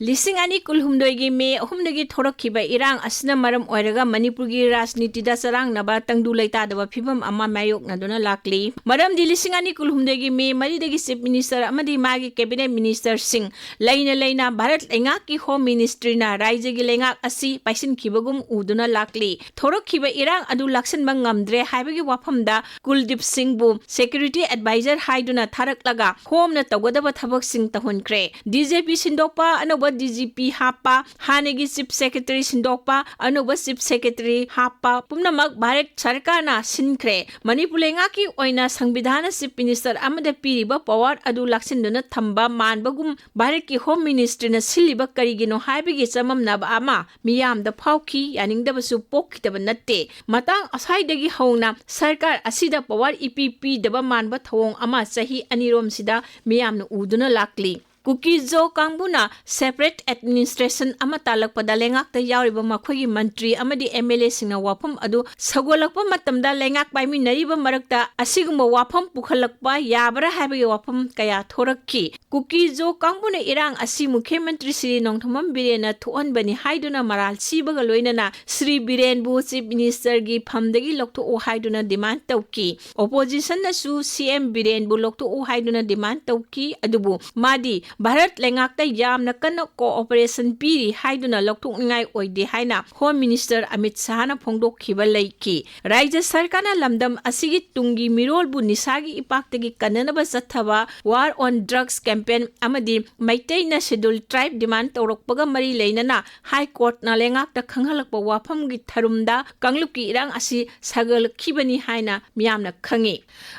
लिसिंग अनि कुलहुमदोइगी मे अहुमदगी थोरखिबा इरांग असना मरम ओइरगा मणिपुरगी राजनीतिदा चरांगनबा तंगदु लैतादबा फिबम अमा मायोकनदुना लाक्ली मरम दि लिसिंग अनि कुलहुमदगी मे मरिदगी चीफ मिनिस्टर अमदी मागी कैबिनेट मिनिस्टर सिंह लैना भारत लेंगाक की होम मिनिस्ट्रीना राज्यगी लेंगाक असि पाइसिनखिबगुम उदुना लाक्ली थोरखिबा इरांग अदु लाक्सनबा ngamdre हाइबगी वाफमदा कुलदीप सिंह बु सिक्योरिटी एडवाइजर हाइदुना थारकलगा होमना तगदबा थबक सिंह तहुनख्रे डीजीपी सिंदोकपा अनोबा डीजीपी हापा हानेगी चीफ सेक्रेटरी सिंदोकपा अनोबा चीफ सेक्रेटरी हापा पुमनमक भारत सरकारना सिनख्रे मणिपुर लेंगाकी ओइना संविधान चीफ मिनिस्टर अमदा पीरिबा पावर अदु लाक्सिनदुना थंबा मानबगुम भारत की होम मिनिस्ट्रीना सिलिबा करिगिनो हाइबगी चममनाबा अमा मियामदा फाउखी यानिंगदबसु पोखिदबा नत्ते मतंग असाइदगी हौना सरकार असिदा पावर ईपीपी दबा मानबा थवोंग अमा सही अनिरोम सिदा मियामना उदुना लाक्ली कुकीजो कांगबुना सेपरेट एडमिनिस्ट्रेशन अमा तालकपदा लेंगाकता यावरिबा मखोगी मंत्री अमदी एमएलए सिंगना वाफम अदु सगोलकपा मतमदा लेंगाक पाइमिनरिबा मरकता असिगुम्बा वाफम पुखलकपा याबरा हाइबगे वाफम कया थोरक्की कुकीजो कांगबुना इरांग असि मुख्यमंत्री श्री नोंथमम बिरेना थोअनबनी हाइदुना मराल सिबगा लोइनना श्री बिरेनबु चीफ मिनिस्टर गी फमदगी लोक्थो हाइदुना डिमांड तौकी ओपोजिशन नसु सीएम बिरेनबु लोक्थो हाइदुना डिमांड तौकी अदुबु मादी भारत लेंगाकता यामना कन्ना कोऑपरेशन पीरी हाइदुना लौथोकनिंगाई ओइदे हाइना होम मिनिस्टर अमित शाहना फोंदोखिबा लैकी राज्य सरकारना लमदम असिगी तुंगी मिरोलबु निसागी इपाक्तगी कन्ननबा चथबा वार ऑन ड्रग्स कैंपेन अमदी मैतैना शेड्यूल ट्राइब डिमांड तौरकपगा मरी लेनना हाई कोर्ट ना लेंगाकता खंगहलकपा वाफमगी थरुमदा कांगलुकी इरांग असि सागलखिबनी हाइना मियामना खंगी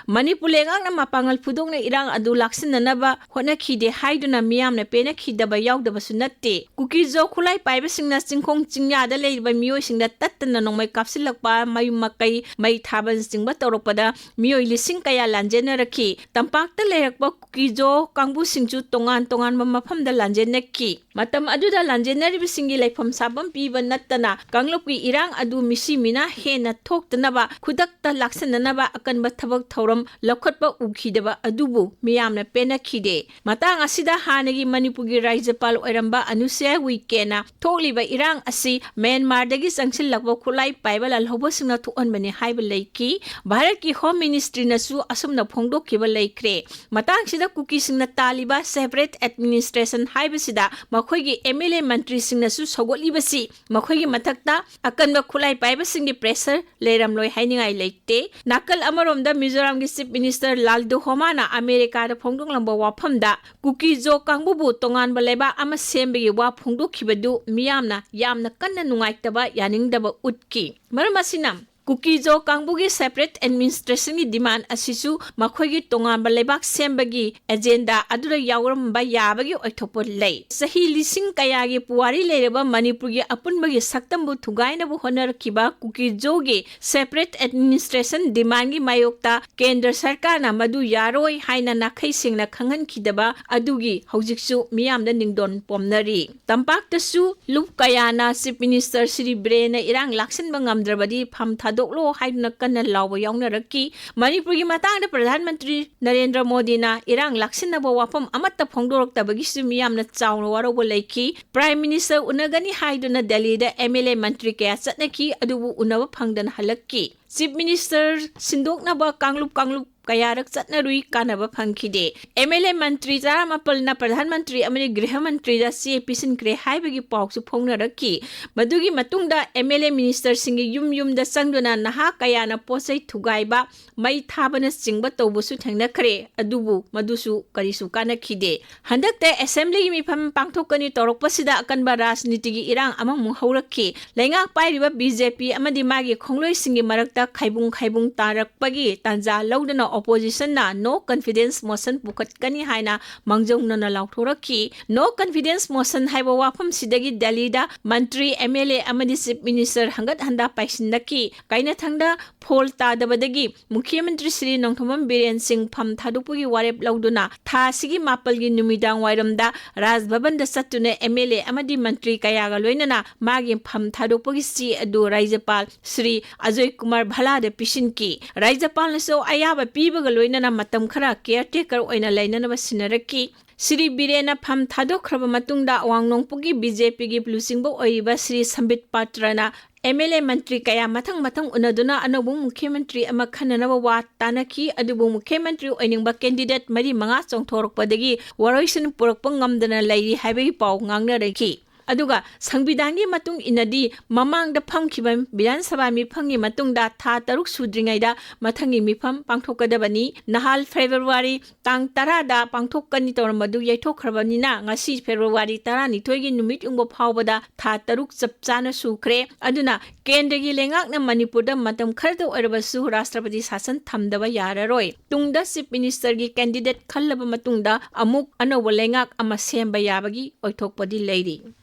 मणिपुर लेंगाकना मापांगल फुदोंगना इरांग अदु लाक्सिननबा होनखिदे हाइ मियामना पेना खिदबा यावदबसु नत्ते कुकीजो खुलाई पाइबसिंगना चिंखोंग चिंयादा लेरिबा मियोइसिंगदा तत्तना नोंमै कापसिलकपा मयुम मकै मै थाबन सिंगबा तौरकपदा मियोइ लिसिंग कया लांजेनरखी तंपाकता लेरकपा कुकीजो कांगबुसिंगचु तोंगान तोंगानबा मफमदा लांजेनखी मतम अदुदा लांजेनरिबसिंगी लेफम साबम पीबा नत्तना कांगलुकी इरांग अदु मिसिमिना हेना थोक्तनबा खुदक्ता लाक्सननबा अकनबा थबक थौरम लखटपा उखिदबा अदुबु मियामना पेना खिदे मतंग असिदा हानगी मणिपुरगी राज्यपाल ओइरंबा अनुसुया उइकेना थोकलिबा इरांग असि म्यांमारदगी चंगसिलकबा खुलाई पाइबा लालहौबसिंगना थोअनबने हाइबा लैकी भारत की होम मिनिस्ट्रीनसु असुमना फोंदोखिबा लैख्रे मतंगसिदा कुकीसिंगना तालिबा सेपरेट एडमिनिस्ट्रेशन हाइबसिदा मखोइगी एमएलए मंत्रीसिंगनसु सगोलिबसि मखोइगी मथक्ता अकनबा खुलाई पाइबसिंगी प्रेशर लेरमलोय हाइनिंगाई लैते नाकल अमरोमदा मिजोरामगी चीफ मिनिस्टर लालदु होमाना अमेरिकादा फोंदोंलंबा वाफमदा कुकीजो कांगबुबु तोंगानबा लेबा अमा सेमबगी वा फोंदोखिबदु मियामना यामना कन्ना नुंगाइतबा यानिंगदबा उटकी मरमसिना कुकीजो कांगबुगी सेपरेट एडमिनिस्ट्रेशन की डिमांड असिसु मखोइगी तोंगानबा लेबाक सेमबगी एजेंडा अदुरा यावरमबा याबगी ओइथोपो लै सही लिसिंग कयागी पुवारी लेरबा मणिपुरगी अपुनबगी सक्तमबु थुगाइनबु होनरखिबा कुकीजोगी सेपरेट एडमिनिस्ट्रेशन डिमांड की मायोक्ता केंद्र सरकारना मदु यारोय हाइना नाखैसिंगना खंगनखिदबा अदुगी हौजिकसु मियामदा निंगदोन पोमनरी तंपाक्तसु loop कयाना chief minister Shri brain इरांग लाक्सनबा ngamdrabadi फम दोकलो हाइना कन्ना लाव यावनरकी मणिपुरगी मतांगदा प्रधानमंत्री नरेंद्र मोदीना इरांग लाक्सिनबा वाफम अमत्ता फोंदोरक्तबगिसु मियामना चावनो वारोबो लैकी प्राइम मिनिस्टर उनगनी हाइदुना दिल्लीदा एमएलए मंत्री कया चटनकी अदुबु उनबा फंगदन हलक्की चीफ मिनिस्टर सिंदोकनबा कांगलुप कयारक चटनरुई कानबा फंखिदे एमएलए मंत्री चारामापलना प्रधानमंत्री अमनि गृह मंत्री दा सी पिसिनक्रे हाइबगी पाउसु फोंगनरकी मदुगी मतुंगदा एमएलए मिनिस्टर सिंगी युम दा संगदुना नहा कयाना पोसै थुगाइबा मै थाबना सिंगबा तौबसु थंगनखरे अदुबु मदुसु करिसु कानखिदे हंदकते असेंबली मिफम पांगथोकनी तौरकपसिदा अकनबा राजनीतिगी इरांग अममु हौरक्की लेंगा पाइरिबा बीजेपी अमदि मागी खोंगलोइ सिंगी मरकता खाइबुंग तारकपगी तांजा लौदना opposition na no confidence motion pukatkani haina mangjongna lauthoraki no confidence motion haiba wafam sidagi Delhi da mantri MLA amadi chief minister hangat handa paisinaki kaina thangda phol tadabadagi mukhyamantri Shri Nongthomam Biren Singh pham thadupugi warep lauduna tha sigi mapalgi numidang wairamda Raj Bhavan da satuna MLA amadi mantri kayaga loinana magi pham thadupugi si adu Rajyapal Shri Ajay Kumar Bhala da pisinki Rajyapal so ayaba पीबगा लोइनना मतम खरा caretaker ओइना लैननबा सिनरकी Sri Birena Pham Thadokraba Matungda Wangnongpugi BJP gi Blusingbo Oiba Sri Sambit Patrana MLA Mantri kaya matang unaduna anobung Mukhyamantri ama khananaba wa tanaki adubu Mukhyamantri oiningba candidate mari manga chongthorokpadagi waroisin purakpa ngamdana lairi haibai pau ngangnareki. Aduga Sangbidangi matung inadi mamangda phamkhiba Vidhan Sabha miphamgi matungda tha taruk sudringaida mathangi mifam pangthokadabani nahal February tang 10 da pangthokkani tormadu yaithokhrabani ngasi February 12 gi numit ungbo phawbada tha taruk chapchana sukhre aduna kendagi lengakna Manipurda matam kharda oirabasu Rashtrapati Sasan thamdaba yararoi tungda Chief Minister gi candidate khallaba matungda amuk anoba lengak ama semba yabagi oithokpadi leiri.